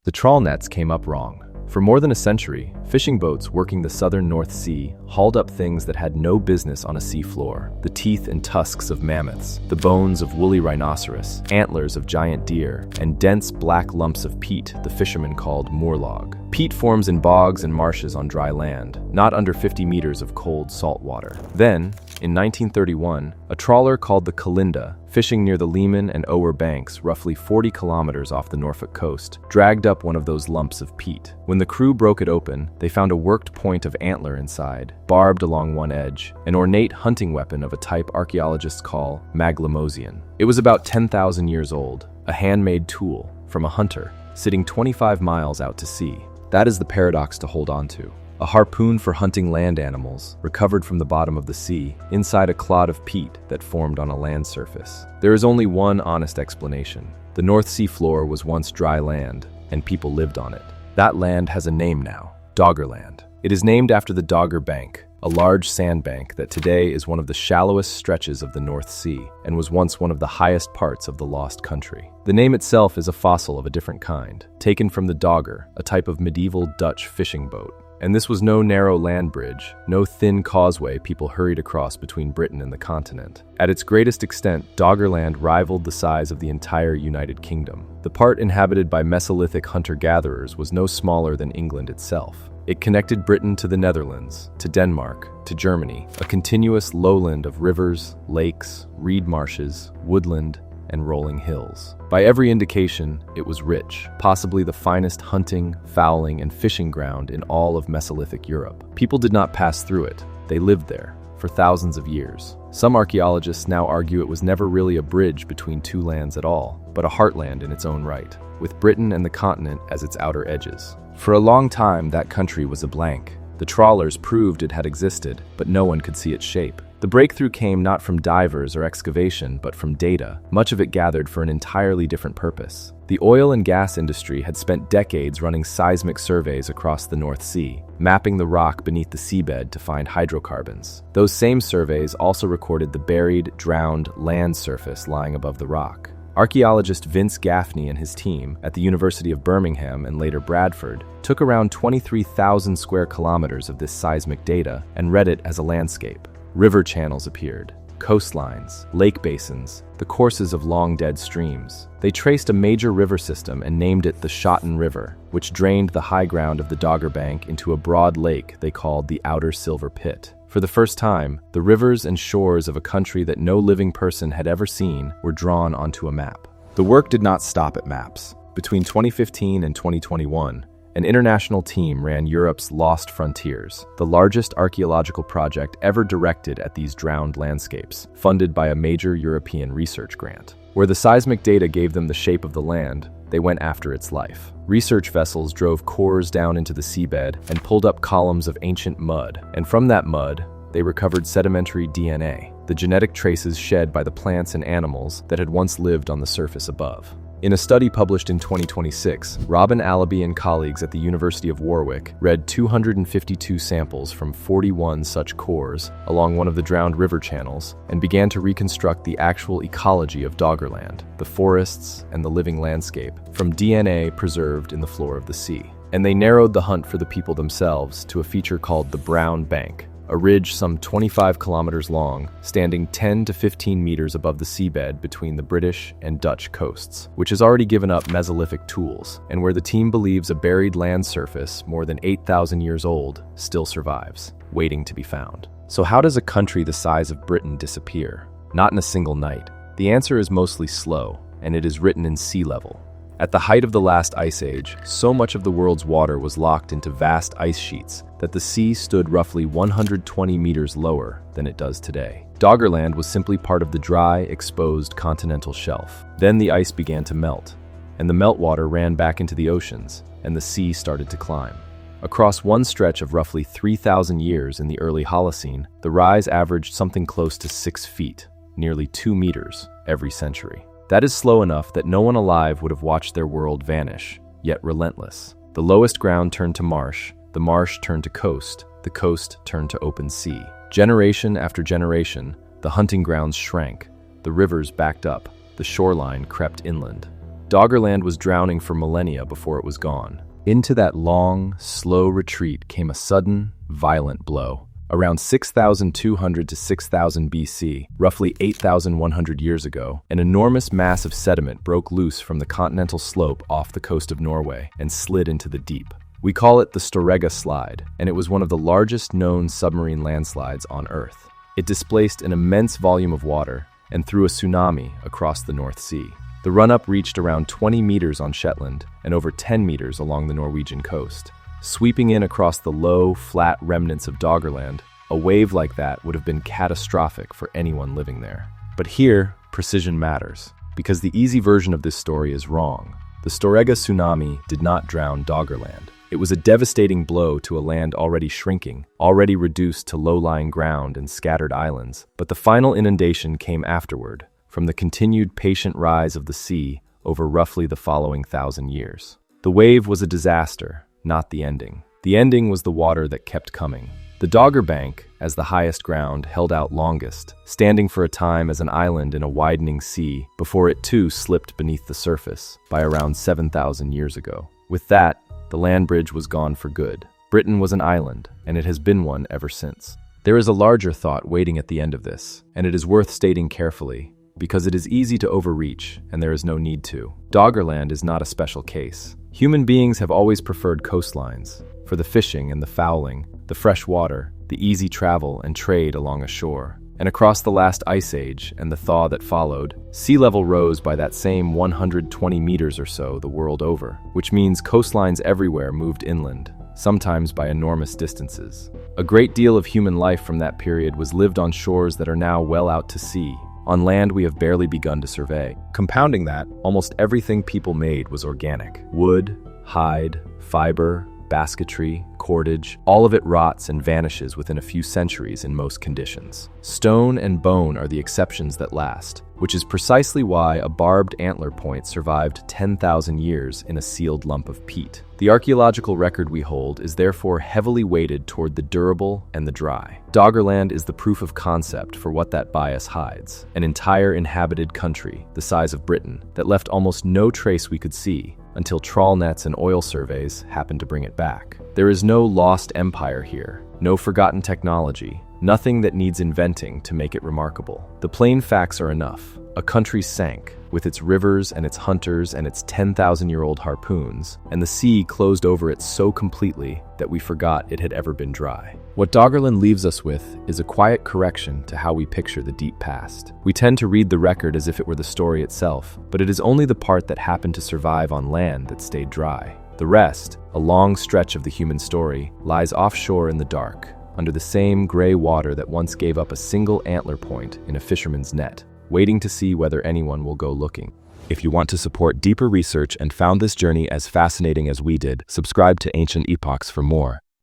The trawl nets came up wrong. For more than a century, fishing boats working the southern North Sea hauled up things that had no business on a sea floor: the teeth and tusks of mammoths, the bones of woolly rhinoceros, antlers of giant deer, and dense black lumps of peat the fishermen called moorlog. Peat forms in bogs and marshes on dry land, not under 50 meters of cold salt water. Then, in 1931, a trawler called the Kalinda, fishing near the Lehman and Ower banks roughly 40 kilometers off the Norfolk coast, dragged up one of those lumps of peat. When the crew broke it open, they found a worked point of antler inside, barbed along one edge, an ornate hunting weapon of a type archaeologists call maglemosian. It was about 10,000 years old, a handmade tool from a hunter, sitting 25 miles out to sea. That is the paradox to hold on to. A harpoon for hunting land animals, recovered from the bottom of the sea, inside a clod of peat that formed on a land surface. There is only one honest explanation. The North Sea floor was once dry land, and people lived on it. That land has a name now: Doggerland. It is named after the Dogger Bank, a large sandbank that today is one of the shallowest stretches of the North Sea and was once one of the highest parts of the lost country. The name itself is a fossil of a different kind, taken from the dogger, a type of medieval Dutch fishing boat. And this was no narrow land bridge, no thin causeway people hurried across between Britain and the continent. At its greatest extent, Doggerland rivaled the size of the entire United Kingdom. The part inhabited by Mesolithic hunter-gatherers was no smaller than England itself. It connected Britain to the Netherlands, to Denmark, to Germany, a continuous lowland of rivers, lakes, reed marshes, woodland, and rolling hills. By every indication, it was rich, possibly the finest hunting, fowling, and fishing ground in all of Mesolithic Europe. People did not pass through it. They lived there for thousands of years. Some archaeologists now argue it was never really a bridge between two lands at all, but a heartland in its own right, with Britain and the continent as its outer edges. For a long time, that country was a blank. The trawlers proved it had existed, but no one could see its shape. The breakthrough came not from divers or excavation, but from data, much of it gathered for an entirely different purpose. The oil and gas industry had spent decades running seismic surveys across the North Sea, mapping the rock beneath the seabed to find hydrocarbons. Those same surveys also recorded the buried, drowned land surface lying above the rock. Archaeologist Vince Gaffney and his team at the University of Birmingham and later Bradford took around 23,000 square kilometers of this seismic data and read it as a landscape. River channels appeared, coastlines, lake basins, the courses of long-dead streams. They traced a major river system and named it the Schotten River, which drained the high ground of the Dogger Bank into a broad lake they called the Outer Silver Pit. For the first time, the rivers and shores of a country that no living person had ever seen were drawn onto a map. The work did not stop at maps. Between 2015 and 2021, an international team ran Europe's Lost Frontiers, the largest archaeological project ever directed at these drowned landscapes, funded by a major European research grant. Where the seismic data gave them the shape of the land, they went after its life. Research vessels drove cores down into the seabed and pulled up columns of ancient mud, and from that mud, they recovered sedimentary DNA, the genetic traces shed by the plants and animals that had once lived on the surface above. In a study published in 2026, Robin Allaby and colleagues at the University of Warwick read 252 samples from 41 such cores along one of the drowned river channels and began to reconstruct the actual ecology of Doggerland, the forests and the living landscape, from DNA preserved in the floor of the sea. And they narrowed the hunt for the people themselves to a feature called the Brown Bank, a ridge some 25 kilometers long, standing 10 to 15 meters above the seabed between the British and Dutch coasts, which has already given up Mesolithic tools, and where the team believes a buried land surface more than 8,000 years old still survives, waiting to be found. So how does a country the size of Britain disappear? Not in a single night. The answer is mostly slow, and it is written in sea level. At the height of the last ice age, so much of the world's water was locked into vast ice sheets that the sea stood roughly 120 meters lower than it does today. Doggerland was simply part of the dry, exposed continental shelf. Then the ice began to melt, and the meltwater ran back into the oceans, and the sea started to climb. Across one stretch of roughly 3,000 years in the early Holocene, the rise averaged something close to 6 feet, nearly 2 meters, every century. That is slow enough that no one alive would have watched their world vanish, yet relentless. The lowest ground turned to marsh, the marsh turned to coast, the coast turned to open sea. Generation after generation, the hunting grounds shrank, the rivers backed up, the shoreline crept inland. Doggerland was drowning for millennia before it was gone. Into that long, slow retreat came a sudden, violent blow. Around 6,200 to 6,000 BC, roughly 8,100 years ago, an enormous mass of sediment broke loose from the continental slope off the coast of Norway and slid into the deep. We call it the Storegga slide, and it was one of the largest known submarine landslides on Earth. It displaced an immense volume of water and threw a tsunami across the North Sea. The run-up reached around 20 meters on Shetland and over 10 meters along the Norwegian coast. Sweeping in across the low, flat remnants of Doggerland, a wave like that would have been catastrophic for anyone living there. But here, precision matters, because the easy version of this story is wrong. The Storegga tsunami did not drown Doggerland. It was a devastating blow to a land already shrinking, already reduced to low-lying ground and scattered islands. But the final inundation came afterward, from the continued patient rise of the sea over roughly the following 1,000 years. The wave was a disaster, not the ending. The ending was the water that kept coming. The Dogger Bank, as the highest ground, held out longest, standing for a time as an island in a widening sea before it too slipped beneath the surface by around 7,000 years ago. With that, the land bridge was gone for good. Britain was an island, and it has been one ever since. There is a larger thought waiting at the end of this, and it is worth stating carefully, because it is easy to overreach, and there is no need to. Doggerland is not a special case. Human beings have always preferred coastlines, for the fishing and the fowling, the fresh water, the easy travel and trade along a shore. And across the last ice age and the thaw that followed, sea level rose by that same 120 meters or so the world over, which means coastlines everywhere moved inland, sometimes by enormous distances. A great deal of human life from that period was lived on shores that are now well out to sea. On land we have barely begun to survey. Compounding that, almost everything people made was organic. Wood, hide, fiber, basketry, cordage, all of it rots and vanishes within a few centuries in most conditions. Stone and bone are the exceptions that last, which is precisely why a barbed antler point survived 10,000 years in a sealed lump of peat. The archaeological record we hold is therefore heavily weighted toward the durable and the dry. Doggerland is the proof of concept for what that bias hides. An entire inhabited country, the size of Britain, that left almost no trace we could see, until trawl nets and oil surveys happened to bring it back. There is no lost empire here, no forgotten technology, nothing that needs inventing to make it remarkable. The plain facts are enough. A country sank, with its rivers and its hunters and its 10,000-year-old harpoons, and the sea closed over it so completely that we forgot it had ever been dry. What Doggerland leaves us with is a quiet correction to how we picture the deep past. We tend to read the record as if it were the story itself, but it is only the part that happened to survive on land that stayed dry. The rest, a long stretch of the human story, lies offshore in the dark, under the same gray water that once gave up a single antler point in a fisherman's net, waiting to see whether anyone will go looking. If you want to support deeper research and found this journey as fascinating as we did, subscribe to Ancient Epochs for more.